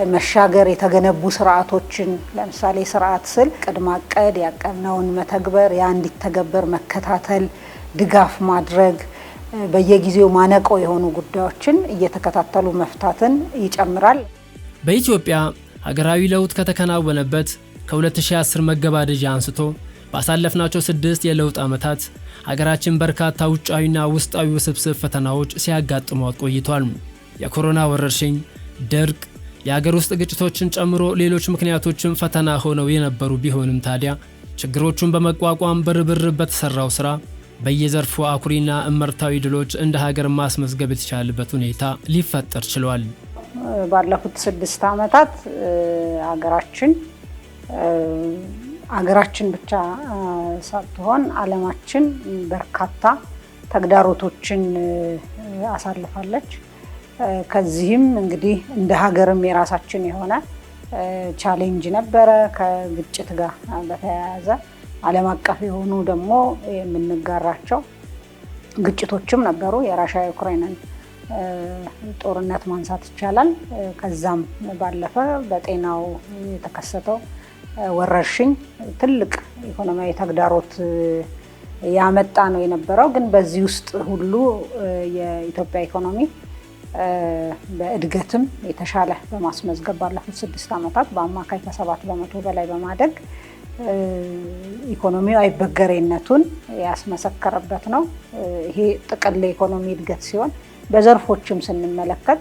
መሻገር የተገነቡ ስርዓቶችን ለምሳሌ ስርዓት ስል ቅድመ አቀድ ያቀነውን መተግበር ያ እንዲተገበር መከታተል ድጋፍ ማድረግ በየጊዜው ማነቆ የሆኑ ጉዳዮችን እየተከታተሉ መፍታትን ይጨምራል። በኢትዮጵያ ሀገራዊ ለውጥ ከተከናወነበት ከ2010 መገባደጃ አንስቶ ባሳለፍናቸው 6 የለውጥ ዓመታት ሀገራችን በርካታ ውጫዊና ውስጣዊ ውስብስብ ፈተናዎች ሲያጋጥሟት ቆይቷል። የኮሮና ወረርሽኝ፣ ድርቅ፣ የሀገር ውስጥ ግጭቶችን ጨምሮ ሌሎች ምክንያቶችም ፈተና ሆነው የነበሩ ቢሆንም ታዲያ ችግሮቹን በመቋቋም በርብርብ በተሰራው ስራ በየዘርፉ አኩሪና እመርታዊ ድሎች እንደ ሀገር ማስመዝገብ የተቻለበት ሁኔታ ሊፈጠር ችሏል። ባለፉት 6 ዓመታት ሀገራችን ብቻ ሳትሆን ዓለማችን በርካታ ተግዳሮቶችን አሳልፋለች። ከዚህም እንግዲህ እንደ ሀገርም የራሳችን የሆነ ቻሌንጅ ነበረ። ከግጭት ጋር በተያያዘ ዓለም አቀፍ የሆኑ ደግሞ የምንጋራቸው ግጭቶችም ነበሩ። የራሽያ ዩክሬንን ጦርነት ማንሳት ይቻላል። ከዛም ባለፈ በጤናው የተከሰተው ወረርሽኝ ትልቅ ኢኮኖሚያዊ ተግዳሮት ያመጣ ነው የነበረው። ግን በዚህ ውስጥ ሁሉ የኢትዮጵያ ኢኮኖሚ በእድገትም የተሻለ በማስመዝገብ ባለፉት 6 ዓመታት በአማካይ ከ7% በላይ በማደግ ኢኮኖሚው አይበገሬነቱን ያስመሰከረበት ነው። ይሄ ጥቅል ኢኮኖሚ እድገት ሲሆን በዘርፎችም ስንመለከት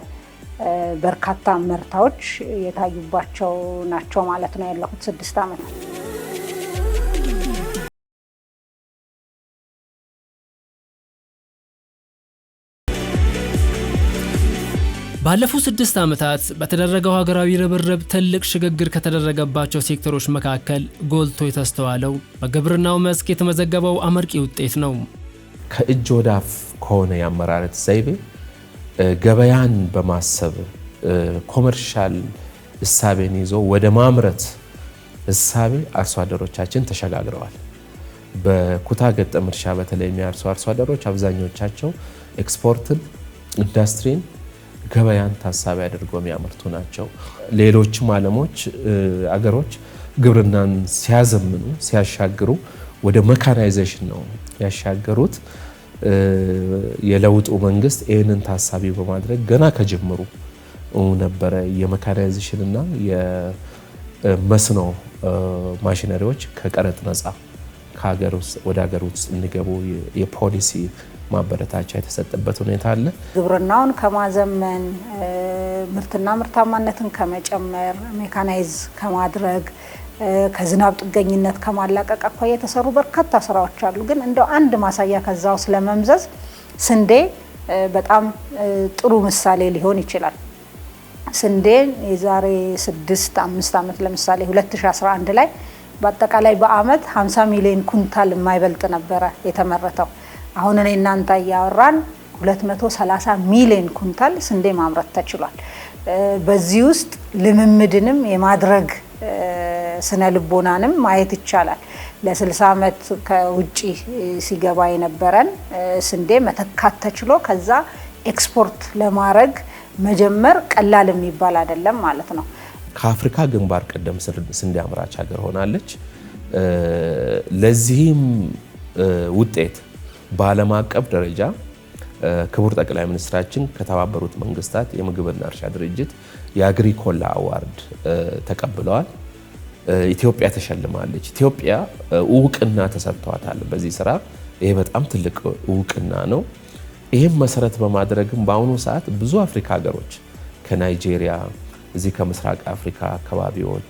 በርካታ ምርታዎች የታዩባቸው ናቸው ማለት ነው ያለፉት 6 ዓመታት። ባለፉት 6 ዓመታት በተደረገው ሀገራዊ ርብርብ ትልቅ ሽግግር ከተደረገባቸው ሴክተሮች መካከል ጎልቶ የተስተዋለው በግብርናው መስክ የተመዘገበው አመርቂ ውጤት ነው። ከእጅ ወደ አፍ ከሆነ የአመራረት ዘይቤ ገበያን በማሰብ ኮመርሻል እሳቤን ይዞ ወደ ማምረት እሳቤ አርሶ አደሮቻችን ተሸጋግረዋል። በኩታ ገጠም እርሻ በተለይ የሚያርሱ አርሶ አደሮች አብዛኞቻቸው ኤክስፖርትን፣ ኢንዱስትሪን፣ ገበያን ታሳቢ አድርገው የሚያመርቱ ናቸው። ሌሎችም አገሮች ግብርናን ሲያዘምኑ ሲያሻግሩ ወደ መካናይዜሽን ነው ያሻገሩት። የለውጡ መንግስት ይህንን ታሳቢ በማድረግ ገና ከጀመሩ ነበረ የመካናይዜሽን እና የመስኖ ማሽነሪዎች ከቀረጥ ነፃ ወደ ሀገር ውስጥ እንዲገቡ የፖሊሲ ማበረታቻ የተሰጠበት ሁኔታ አለ። ግብርናውን ከማዘመን ምርትና ምርታማነትን ከመጨመር ሜካናይዝ ከማድረግ ከዝናብ ጥገኝነት ከማላቀቅ አኳያ የተሰሩ በርካታ ስራዎች አሉ። ግን እንደው አንድ ማሳያ ከዛው ስለመምዘዝ ስንዴ በጣም ጥሩ ምሳሌ ሊሆን ይችላል። ስንዴ የዛሬ 6-5 ዓመት ለምሳሌ 2011 ላይ በአጠቃላይ በአመት 50 ሚሊዮን ኩንታል የማይበልጥ ነበረ የተመረተው። አሁን እኔ እናንተ ያወራን 230 ሚሊዮን ኩንታል ስንዴ ማምረት ተችሏል። በዚህ ውስጥ ልምምድንም የማድረግ ስነ ልቦናንም ማየት ይቻላል። ለ60 ዓመት ከውጪ ሲገባ የነበረን ስንዴ መተካት ተችሎ ከዛ ኤክስፖርት ለማድረግ መጀመር ቀላል የሚባል አይደለም ማለት ነው። ከአፍሪካ ግንባር ቀደም ስንዴ አምራች ሀገር ሆናለች። ለዚህም ውጤት በዓለም አቀፍ ደረጃ ክቡር ጠቅላይ ሚኒስትራችን ከተባበሩት መንግስታት የምግብና እርሻ ድርጅት የአግሪኮላ አዋርድ ተቀብለዋል። ኢትዮጵያ ተሸልማለች። ኢትዮጵያ እውቅና ተሰጥቷታል በዚህ ስራ። ይሄ በጣም ትልቅ እውቅና ነው። ይህም መሰረት በማድረግም በአሁኑ ሰዓት ብዙ አፍሪካ ሀገሮች ከናይጄሪያ እዚህ ከምስራቅ አፍሪካ አካባቢዎች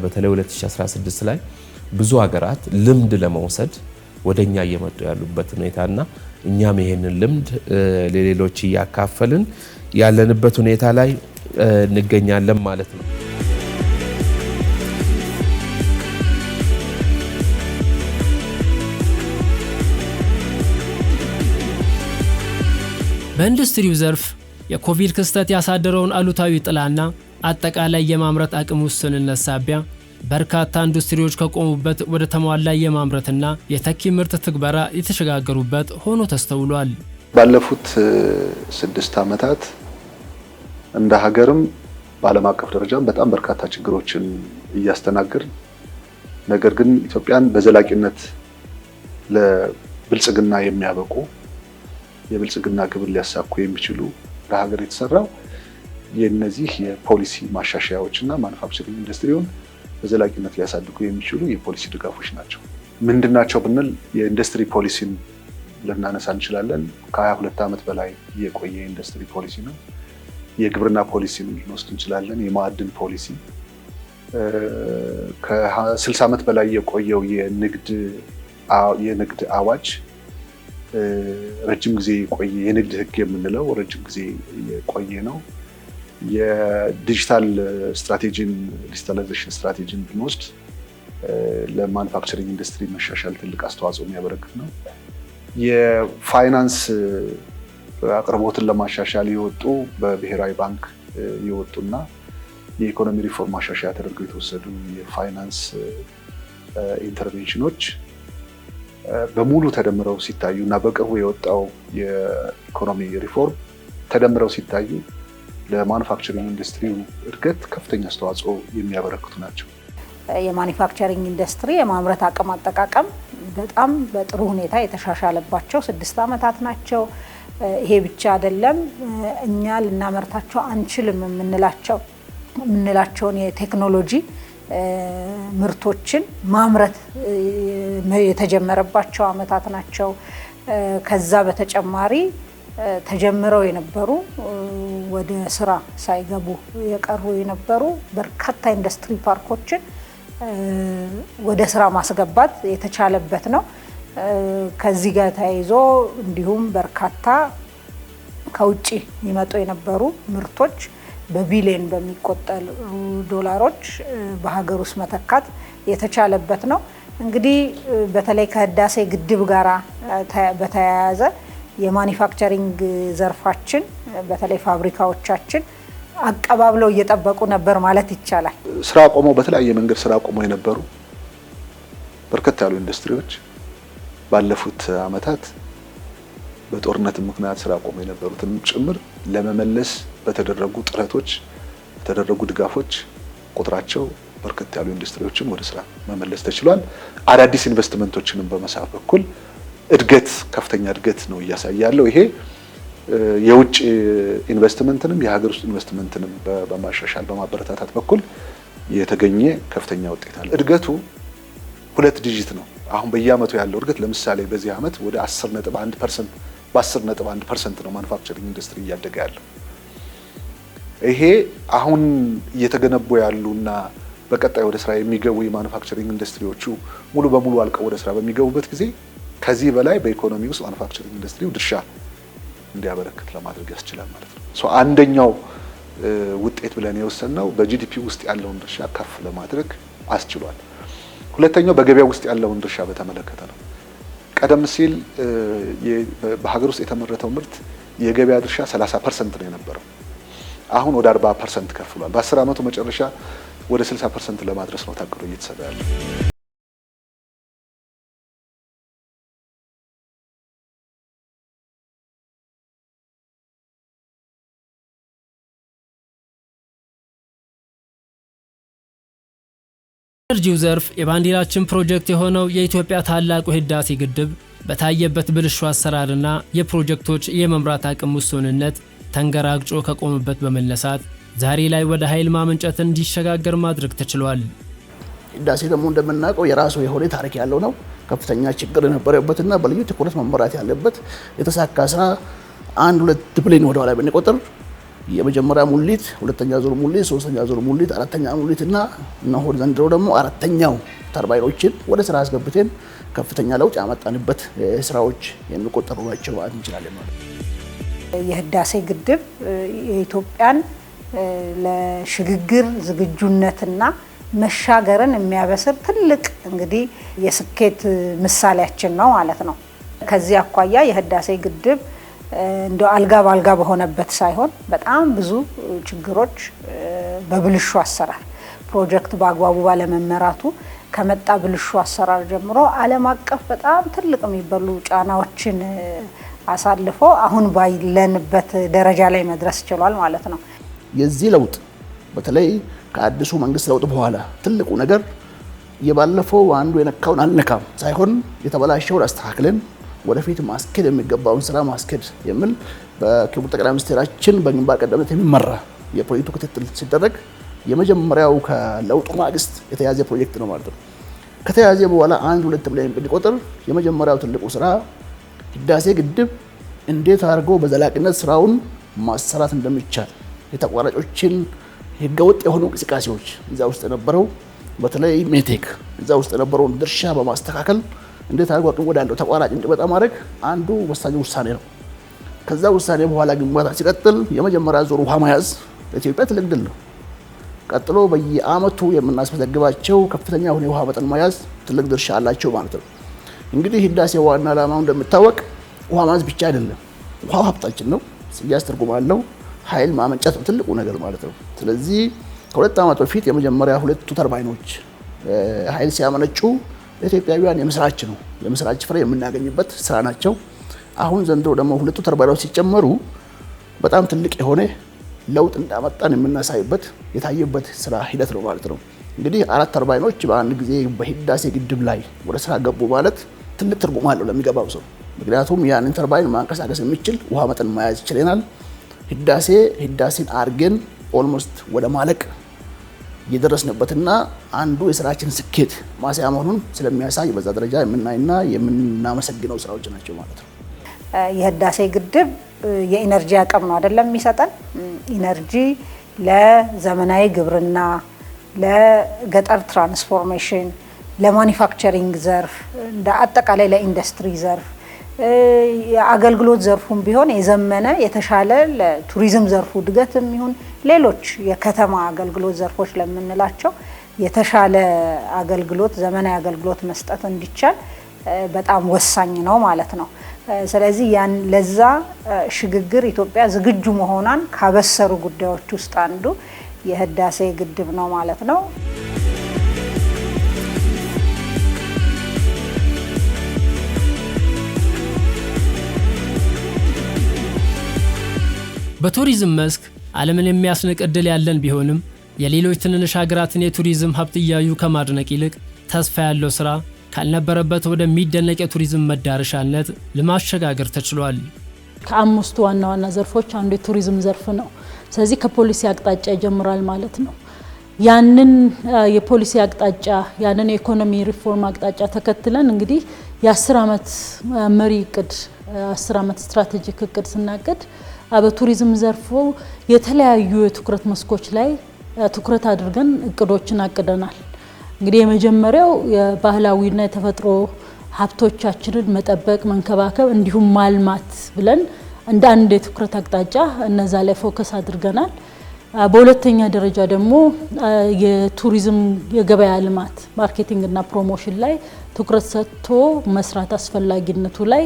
በተለይ 2016 ላይ ብዙ ሀገራት ልምድ ለመውሰድ ወደኛ እየመጡ ያሉበት ሁኔታና እኛም ይሄንን ልምድ ለሌሎች እያካፈልን ያለንበት ሁኔታ ላይ እንገኛለን ማለት ነው። በኢንዱስትሪው ዘርፍ የኮቪድ ክስተት ያሳደረውን አሉታዊ ጥላና አጠቃላይ የማምረት አቅም ውስንነት ሳቢያ በርካታ ኢንዱስትሪዎች ከቆሙበት ወደ ተሟላ የማምረትና የተኪ ምርት ትግበራ የተሸጋገሩበት ሆኖ ተስተውሏል። ባለፉት 6 ዓመታት እንደ ሀገርም በዓለም አቀፍ ደረጃም በጣም በርካታ ችግሮችን እያስተናገድ ነገር ግን ኢትዮጵያን በዘላቂነት ለብልጽግና የሚያበቁ የብልጽግና ግብ ሊያሳኩ የሚችሉ ለሀገር የተሰራው የነዚህ የፖሊሲ ማሻሻያዎችና ማኑፋክቸሪንግ ኢንዱስትሪውን በዘላቂነት ሊያሳድጉ የሚችሉ የፖሊሲ ድጋፎች ናቸው። ምንድናቸው ብንል የኢንዱስትሪ ፖሊሲን ልናነሳ እንችላለን። ከ22 ዓመት በላይ የቆየ ኢንዱስትሪ ፖሊሲ ነው። የግብርና ፖሊሲን ልንወስድ እንችላለን። የማዕድን ፖሊሲ ከ60 ዓመት በላይ የቆየው የንግድ አዋጅ ረጅም ጊዜ የቆየ የንግድ ህግ የምንለው ረጅም ጊዜ የቆየ ነው። የዲጂታል ስትራቴጂን ዲጂታላይዜሽን ስትራቴጂን ብንወስድ ለማኑፋክቸሪንግ ኢንዱስትሪ መሻሻል ትልቅ አስተዋጽኦ የሚያበረክት ነው። የፋይናንስ አቅርቦትን ለማሻሻል የወጡ በብሔራዊ ባንክ የወጡና የኢኮኖሚ ሪፎርም ማሻሻያ ተደርገው የተወሰዱ የፋይናንስ ኢንተርቬንሽኖች በሙሉ ተደምረው ሲታዩ እና በቅርቡ የወጣው የኢኮኖሚ ሪፎርም ተደምረው ሲታዩ ለማኑፋክቸሪንግ ኢንዱስትሪው እድገት ከፍተኛ አስተዋጽኦ የሚያበረክቱ ናቸው። የማኑፋክቸሪንግ ኢንዱስትሪ የማምረት አቅም አጠቃቀም በጣም በጥሩ ሁኔታ የተሻሻለባቸው 6 ዓመታት ናቸው። ይሄ ብቻ አይደለም፣ እኛ ልናመርታቸው አንችልም የምንላቸውን የቴክኖሎጂ ምርቶችን ማምረት የተጀመረባቸው ዓመታት ናቸው። ከዛ በተጨማሪ ተጀምረው የነበሩ ወደ ስራ ሳይገቡ የቀሩ የነበሩ በርካታ ኢንዱስትሪ ፓርኮችን ወደ ስራ ማስገባት የተቻለበት ነው። ከዚህ ጋር ተያይዞ እንዲሁም በርካታ ከውጪ ይመጡ የነበሩ ምርቶች በቢሊዮን በሚቆጠሩ ዶላሮች በሀገር ውስጥ መተካት የተቻለበት ነው። እንግዲህ በተለይ ከህዳሴ ግድብ ጋራ በተያያዘ የማኑፋክቸሪንግ ዘርፋችን በተለይ ፋብሪካዎቻችን አቀባብለው እየጠበቁ ነበር ማለት ይቻላል። ስራ ቆመው በተለያየ መንገድ ስራ ቆመው የነበሩ በርከት ያሉ ኢንዱስትሪዎች ባለፉት ዓመታት በጦርነት ምክንያት ስራ ቆመው የነበሩትን ጭምር ለመመለስ በተደረጉ ጥረቶች በተደረጉ ድጋፎች ቁጥራቸው በርከት ያሉ ኢንዱስትሪዎችን ወደ ስራ መመለስ ተችሏል። አዳዲስ ኢንቨስትመንቶችንም በመሳብ በኩል እድገት ከፍተኛ እድገት ነው እያሳየ ያለው። ይሄ የውጭ ኢንቨስትመንትንም የሀገር ውስጥ ኢንቨስትመንትንም በማሻሻል በማበረታታት በኩል የተገኘ ከፍተኛ ውጤት አለ። እድገቱ 2 ዲጂት ነው። አሁን በየአመቱ ያለው እድገት ለምሳሌ በዚህ አመት ወደ 10.1% በ10.1% ነው ማኑፋክቸሪንግ ኢንዱስትሪ እያደገ ያለው። ይሄ አሁን እየተገነቡ ያሉና በቀጣይ ወደ ስራ የሚገቡ የማኑፋክቸሪንግ ኢንዱስትሪዎቹ ሙሉ በሙሉ አልቀው ወደ ስራ በሚገቡበት ጊዜ ከዚህ በላይ በኢኮኖሚ ውስጥ ማኑፋክቸሪንግ ኢንዱስትሪው ድርሻ እንዲያበረክት ለማድረግ ያስችላል ማለት ነው። አንደኛው ውጤት ብለን የወሰንነው በጂዲፒ ውስጥ ያለውን ድርሻ ከፍ ለማድረግ አስችሏል። ሁለተኛው በገበያ ውስጥ ያለውን ድርሻ በተመለከተ ነው። ቀደም ሲል በሀገር ውስጥ የተመረተው ምርት የገበያ ድርሻ 30% ነው የነበረው። አሁን ወደ 40% ከፍ ብሏል። በ10 ዓመቱ መጨረሻ ወደ 60% ለማድረስ ነው ታቅዶ እየተሰራ ያለው። ኢነርጂው ዘርፍ የባንዲራችን ፕሮጀክት የሆነው የኢትዮጵያ ታላቁ ህዳሴ ግድብ በታየበት ብልሹ አሰራርና የፕሮጀክቶች የመምራት አቅም ውስንነት ተንገራግጮ ከቆመበት በመነሳት ዛሬ ላይ ወደ ኃይል ማመንጨት እንዲሸጋገር ማድረግ ተችሏል። ህዳሴ ደግሞ እንደምናውቀው የራሱ የሆነ ታሪክ ያለው ነው። ከፍተኛ ችግር የነበረበትና በልዩ ትኩረት መመራት ያለበት የተሳካ ስራ 1-2 ብሌን ወደ ኋላ ብንቆጥር የመጀመሪያ ሙሊት፣ ሁለተኛ ዙር ሙሊት፣ ሶስተኛ ዙር ሙሊት፣ አራተኛ ሙሊትና እነሆ ዘንድሮ ደግሞ አራተኛው ተርባይኖችን ወደ ስራ አስገብተን ከፍተኛ ለውጥ ያመጣንበት ስራዎች የሚቆጠሩ ናቸው ማለት እንችላለን ማለት ነው። የህዳሴ ግድብ የኢትዮጵያን ለሽግግር ዝግጁነትና መሻገርን የሚያበስር ትልቅ እንግዲህ የስኬት ምሳሌያችን ነው ማለት ነው። ከዚህ አኳያ የህዳሴ ግድብ እንደ አልጋ ባልጋ በሆነበት ሳይሆን በጣም ብዙ ችግሮች በብልሹ አሰራር ፕሮጀክት በአግባቡ ባለመመራቱ ከመጣ ብልሹ አሰራር ጀምሮ ዓለም አቀፍ በጣም ትልቅ የሚባሉ ጫናዎችን አሳልፎ አሁን ባይለንበት ደረጃ ላይ መድረስ ችሏል ማለት ነው። የዚህ ለውጥ በተለይ ከአዲሱ መንግስት ለውጥ በኋላ ትልቁ ነገር የባለፈው አንዱ የነካውን አልነካም ሳይሆን የተበላሸውን አስተካክለን ወደፊት ማስኬድ የሚገባውን ስራ ማስኬድ የሚል በክቡር ጠቅላይ ሚኒስትራችን በግንባር ቀደምት የሚመራ የፕሮጀክቱ ክትትል ሲደረግ የመጀመሪያው ከለውጡ ማግስት የተያዘ ፕሮጀክት ነው ማለት ነው። ከተያዘ በኋላ 1-2 ብለን ብንቆጥር የመጀመሪያው ትልቁ ስራ ህዳሴ ግድብ እንዴት አድርጎ በዘላቂነት ስራውን ማሰራት እንደሚቻል የተቋራጮችን ህገወጥ የሆኑ እንቅስቃሴዎች እዛ ውስጥ የነበረው በተለይ ሜቴክ እዛ ውስጥ የነበረውን ድርሻ በማስተካከል እንዴት አድርጎ አቅም ወዳለው ተቋራጭ እንዲመጣ ማድረግ አንዱ ወሳኝ ውሳኔ ነው። ከዛ ውሳኔ በኋላ ግንባታ ሲቀጥል የመጀመሪያ ዙር ውሃ መያዝ ለኢትዮጵያ ትልቅ ድል ነው። ቀጥሎ በየአመቱ የምናስመዘግባቸው ከፍተኛ የሆነ የውሃ መጠን መያዝ ትልቅ ድርሻ አላቸው ማለት ነው። እንግዲህ ህዳሴ ዋና ዓላማው እንደምታወቅ ውሃ መያዝ ብቻ አይደለም። ውሃው ሀብታችን ነው፣ ስያዝ ትርጉም አለው። ኃይል ማመንጨት ነው ትልቁ ነገር ማለት ነው። ስለዚህ ከ2 ዓመት በፊት የመጀመሪያ 2 ተርባይኖች ኃይል ሲያመነጩ ለኢትዮጵያውያን የምስራች ነው፣ የምስራች ፍሬ የምናገኝበት ስራ ናቸው። አሁን ዘንድሮ ደግሞ 2 ተርባይኖች ሲጨመሩ በጣም ትልቅ የሆነ ለውጥ እንዳመጣን የምናሳይበት የታየበት ስራ ሂደት ነው ማለት ነው። እንግዲህ 4 ተርባይኖች በአንድ ጊዜ በህዳሴ ግድብ ላይ ወደ ስራ ገቡ ማለት ትልቅ ትርጉም አለው ለሚገባው ሰው። ምክንያቱም ያንን ተርባይን ማንቀሳቀስ የሚችል ውሃ መጠን መያዝ ይችላል። ህዳሴን አርገን ኦልሞስት ወደ ማለቅ የደረስንበትና አንዱ የስራችን ስኬት ማሳያ መሆኑን ስለሚያሳይ በዛ ደረጃ የምናይና የምናመሰግነው ስራዎች ናቸው ማለት ነው። የህዳሴ ግድብ የኢነርጂ አቅም ነው አይደለም የሚሰጠን ኢነርጂ ለዘመናዊ ግብርና፣ ለገጠር ትራንስፎርሜሽን፣ ለማኒፋክቸሪንግ ዘርፍ እንደ አጠቃላይ ለኢንዱስትሪ ዘርፍ የአገልግሎት ዘርፉም ቢሆን የዘመነ የተሻለ ለቱሪዝም ዘርፉ እድገትም ይሁን ሌሎች የከተማ አገልግሎት ዘርፎች ለምንላቸው የተሻለ አገልግሎት ዘመናዊ አገልግሎት መስጠት እንዲቻል በጣም ወሳኝ ነው ማለት ነው። ስለዚህ ያን ለዛ ሽግግር ኢትዮጵያ ዝግጁ መሆኗን ካበሰሩ ጉዳዮች ውስጥ አንዱ የህዳሴ ግድብ ነው ማለት ነው። በቱሪዝም መስክ ዓለምን የሚያስንቅ ዕድል ያለን ቢሆንም የሌሎች ትንንሽ ሀገራትን የቱሪዝም ሀብት እያዩ ከማድነቅ ይልቅ ተስፋ ያለው ስራ ካልነበረበት ወደሚደነቅ የቱሪዝም መዳረሻነት ለማሸጋገር ተችሏል። ከአምስቱ ዋና ዋና ዘርፎች አንዱ የቱሪዝም ዘርፍ ነው። ስለዚህ ከፖሊሲ አቅጣጫ ይጀምራል ማለት ነው። ያንን የፖሊሲ አቅጣጫ ያንን የኢኮኖሚ ሪፎርም አቅጣጫ ተከትለን እንግዲህ የ10 ዓመት መሪ እቅድ 10 ዓመት ስትራቴጂክ እቅድ ስናቅድ በቱሪዝም ዘርፉ የተለያዩ የትኩረት መስኮች ላይ ትኩረት አድርገን እቅዶችን አቅደናል። እንግዲህ የመጀመሪያው የባህላዊና የተፈጥሮ ሀብቶቻችንን መጠበቅ፣ መንከባከብ እንዲሁም ማልማት ብለን እንደ አንድ የትኩረት አቅጣጫ እነዛ ላይ ፎከስ አድርገናል። በሁለተኛ ደረጃ ደግሞ የቱሪዝም የገበያ ልማት ማርኬቲንግ እና ፕሮሞሽን ላይ ትኩረት ሰጥቶ መስራት አስፈላጊነቱ ላይ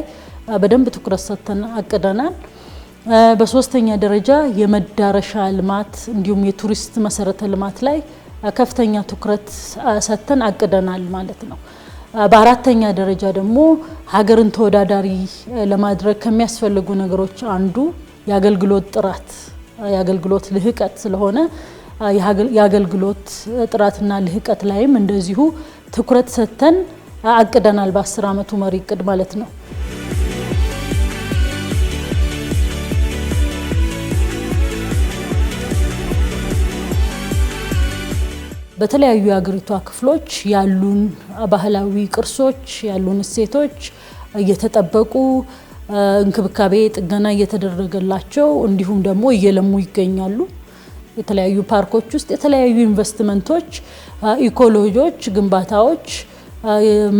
በደንብ ትኩረት ሰጥተን አቅደናል። በሶስተኛ ደረጃ የመዳረሻ ልማት እንዲሁም የቱሪስት መሰረተ ልማት ላይ ከፍተኛ ትኩረት ሰጥተን አቅደናል ማለት ነው። በአራተኛ ደረጃ ደግሞ ሀገርን ተወዳዳሪ ለማድረግ ከሚያስፈልጉ ነገሮች አንዱ የአገልግሎት ጥራት፣ የአገልግሎት ልህቀት ስለሆነ የአገልግሎት ጥራትና ልህቀት ላይም እንደዚሁ ትኩረት ሰጥተን አቅደናል በ10 ዓመቱ መሪ እቅድ ማለት ነው። በተለያዩ የሀገሪቷ ክፍሎች ያሉን ባህላዊ ቅርሶች ያሉን እሴቶች እየተጠበቁ እንክብካቤ ጥገና እየተደረገላቸው እንዲሁም ደግሞ እየለሙ ይገኛሉ። የተለያዩ ፓርኮች ውስጥ የተለያዩ ኢንቨስትመንቶች፣ ኢኮሎጂዎች፣ ግንባታዎች፣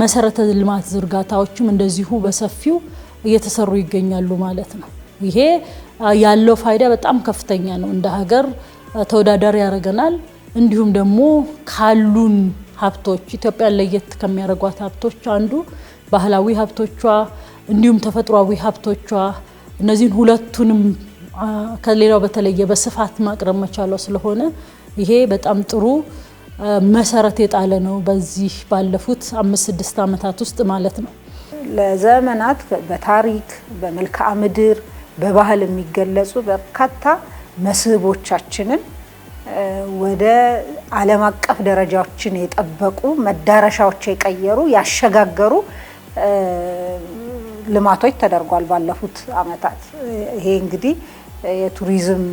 መሰረተ ልማት ዝርጋታዎችም እንደዚሁ በሰፊው እየተሰሩ ይገኛሉ ማለት ነው። ይሄ ያለው ፋይዳ በጣም ከፍተኛ ነው። እንደ ሀገር ተወዳዳሪ ያደርገናል። እንዲሁም ደግሞ ካሉን ሀብቶች ኢትዮጵያን ለየት ከሚያደርጓት ሀብቶች አንዱ ባህላዊ ሀብቶቿ እንዲሁም ተፈጥሯዊ ሀብቶቿ እነዚህን ሁለቱንም ከሌላው በተለየ በስፋት ማቅረብ መቻለው ስለሆነ ይሄ በጣም ጥሩ መሰረት የጣለ ነው በዚህ ባለፉት 5-6 ዓመታት ውስጥ ማለት ነው። ለዘመናት በታሪክ በመልክዓ ምድር በባህል የሚገለጹ በርካታ መስህቦቻችንን ወደ ዓለም አቀፍ ደረጃዎችን የጠበቁ መዳረሻዎች የቀየሩ ያሸጋገሩ ልማቶች ተደርጓል ባለፉት አመታት። ይሄ እንግዲህ የቱሪዝም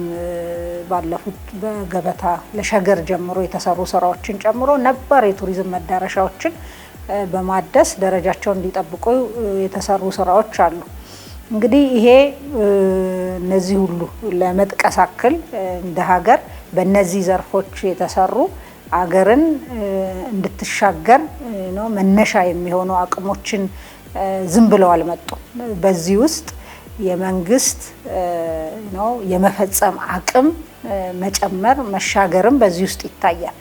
ባለፉት በገበታ ለሸገር ጀምሮ የተሰሩ ስራዎችን ጨምሮ ነባር የቱሪዝም መዳረሻዎችን በማደስ ደረጃቸውን እንዲጠብቁ የተሰሩ ስራዎች አሉ። እንግዲህ ይሄ እነዚህ ሁሉ ለመጥቀስ አክል እንደ ሀገር በእነዚህ ዘርፎች የተሰሩ አገርን እንድትሻገር ነው መነሻ የሚሆኑ አቅሞችን ዝም ብለው አልመጡም። በዚህ ውስጥ የመንግስት ነው የመፈጸም አቅም መጨመር መሻገርም በዚህ ውስጥ ይታያል።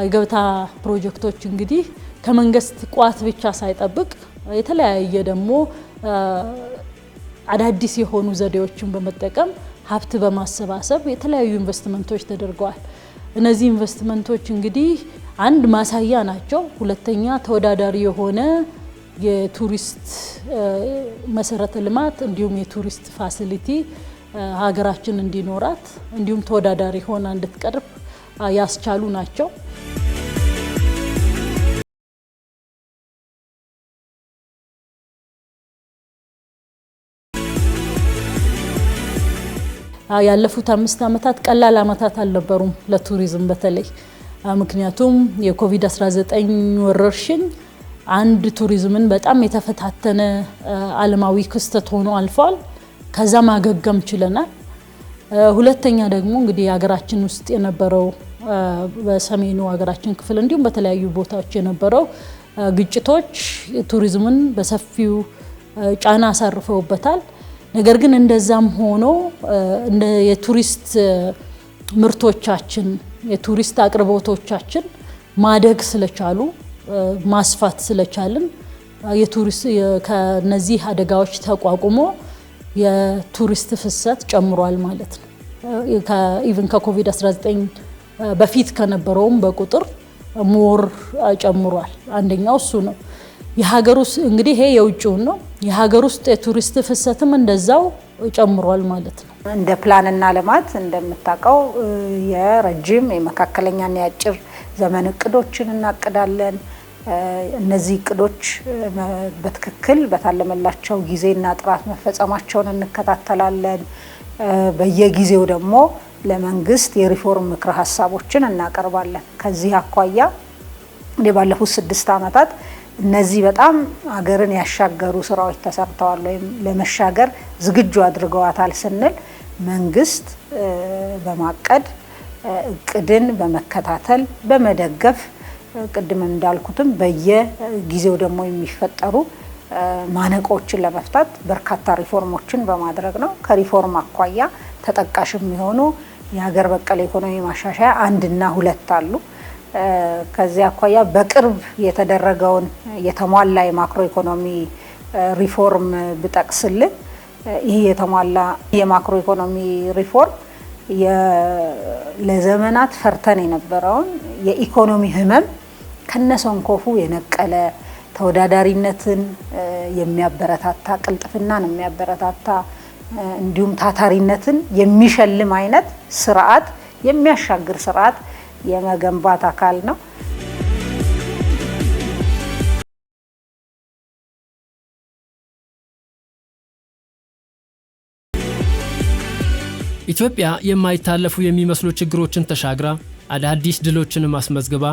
የገበታ ፕሮጀክቶች እንግዲህ ከመንግስት ቋት ብቻ ሳይጠብቅ የተለያየ ደግሞ አዳዲስ የሆኑ ዘዴዎችን በመጠቀም ሀብት በማሰባሰብ የተለያዩ ኢንቨስትመንቶች ተደርገዋል። እነዚህ ኢንቨስትመንቶች እንግዲህ አንድ ማሳያ ናቸው። ሁለተኛ ተወዳዳሪ የሆነ የቱሪስት መሰረተ ልማት እንዲሁም የቱሪስት ፋሲሊቲ ሀገራችን እንዲኖራት እንዲሁም ተወዳዳሪ ሆና እንድትቀርብ ያስቻሉ ናቸው። ያለፉት 5 ዓመታት ቀላል ዓመታት አልነበሩም ለቱሪዝም በተለይ ምክንያቱም የኮቪድ-19 ወረርሽኝ አንድ ቱሪዝምን በጣም የተፈታተነ ዓለማዊ ክስተት ሆኖ አልፏል። ከዛ ማገገም ችለናል። ሁለተኛ ደግሞ እንግዲህ ሀገራችን ውስጥ የነበረው በሰሜኑ ሀገራችን ክፍል እንዲሁም በተለያዩ ቦታዎች የነበረው ግጭቶች ቱሪዝምን በሰፊው ጫና አሳርፈውበታል። ነገር ግን እንደዛም ሆኖ እንደ የቱሪስት ምርቶቻችን የቱሪስት አቅርቦቶቻችን ማደግ ስለቻሉ ማስፋት ስለቻልን የቱሪስት ከነዚህ አደጋዎች ተቋቁሞ የቱሪስት ፍሰት ጨምሯል ማለት ነው። ኢቭን ከኮቪድ-19 በፊት ከነበረውም በቁጥር ሞር ጨምሯል። አንደኛው እሱ ነው። የሀገር ውስጥ እንግዲህ ይሄ የውጭው ነው። የሀገር ውስጥ የቱሪስት ፍሰትም እንደዛው ጨምሯል ማለት ነው። እንደ ፕላንና ልማት እንደምታውቀው የረጅም የመካከለኛና የአጭር ዘመን እቅዶችን እናቅዳለን። እነዚህ እቅዶች በትክክል በታለመላቸው ጊዜና ጥራት መፈጸማቸውን እንከታተላለን። በየጊዜው ደግሞ ለመንግስት የሪፎርም ምክረ ሀሳቦችን እናቀርባለን። ከዚህ አኳያ ባለፉት 6 ዓመታት እነዚህ በጣም ሀገርን ያሻገሩ ስራዎች ተሰርተዋል ወይም ለመሻገር ዝግጁ አድርገዋታል ስንል መንግስት በማቀድ እቅድን በመከታተል በመደገፍ ቅድም እንዳልኩትም በየጊዜው ደግሞ የሚፈጠሩ ማነቆችን ለመፍታት በርካታ ሪፎርሞችን በማድረግ ነው። ከሪፎርም አኳያ ተጠቃሽ የሚሆኑ የሀገር በቀል ኢኮኖሚ ማሻሻያ 1 እና 2 አሉ። ከዚያ አኳያ በቅርብ የተደረገውን የተሟላ የማክሮ ኢኮኖሚ ሪፎርም ብጠቅስልን ይህ የተሟላ የማክሮ ኢኮኖሚ ሪፎርም ለዘመናት ፈርተን የነበረውን የኢኮኖሚ ህመም ከነሰንኮፉ የነቀለ ተወዳዳሪነትን የሚያበረታታ ቅልጥፍናን የሚያበረታታ እንዲሁም ታታሪነትን የሚሸልም አይነት ስርዓት የሚያሻግር ስርዓት የመገንባት አካል ነው። ኢትዮጵያ የማይታለፉ የሚመስሉ ችግሮችን ተሻግራ አዳዲስ ድሎችን ማስመዝግባ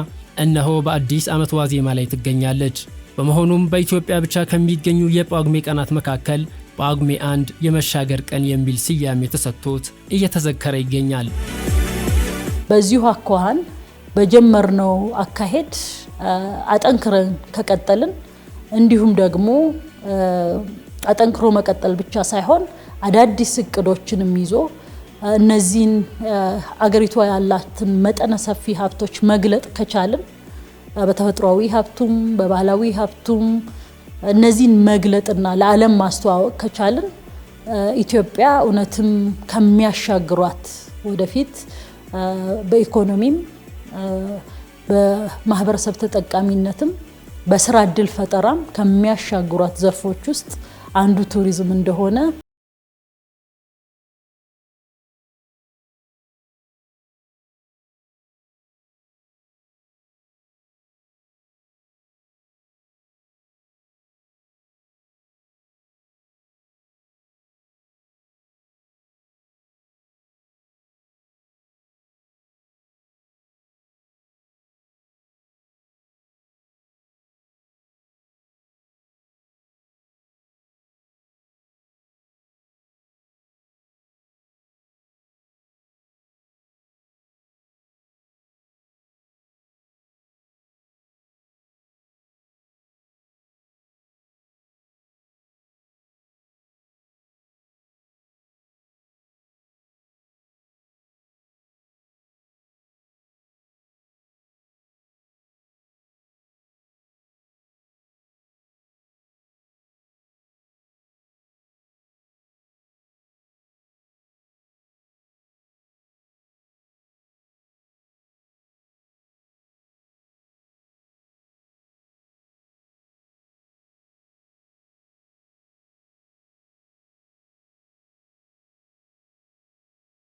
እነሆ በአዲስ ዓመት ዋዜማ ላይ ትገኛለች። በመሆኑም በኢትዮጵያ ብቻ ከሚገኙ የጳጉሜ ቀናት መካከል ጳጉሜ 1 የመሻገር ቀን የሚል ስያሜ ተሰጥቶት እየተዘከረ ይገኛል። በዚሁ አኳኋን በጀመርነው አካሄድ አጠንክረን ከቀጠልን እንዲሁም ደግሞ አጠንክሮ መቀጠል ብቻ ሳይሆን አዳዲስ እቅዶችንም ይዞ እነዚህን አገሪቷ ያላትን መጠነ ሰፊ ሀብቶች መግለጥ ከቻልን በተፈጥሯዊ ሀብቱም በባህላዊ ሀብቱም እነዚህን መግለጥና ለዓለም ማስተዋወቅ ከቻልን ኢትዮጵያ እውነትም ከሚያሻግሯት ወደፊት በኢኮኖሚም በማህበረሰብ ተጠቃሚነትም በስራ እድል ፈጠራም ከሚያሻግሯት ዘርፎች ውስጥ አንዱ ቱሪዝም እንደሆነ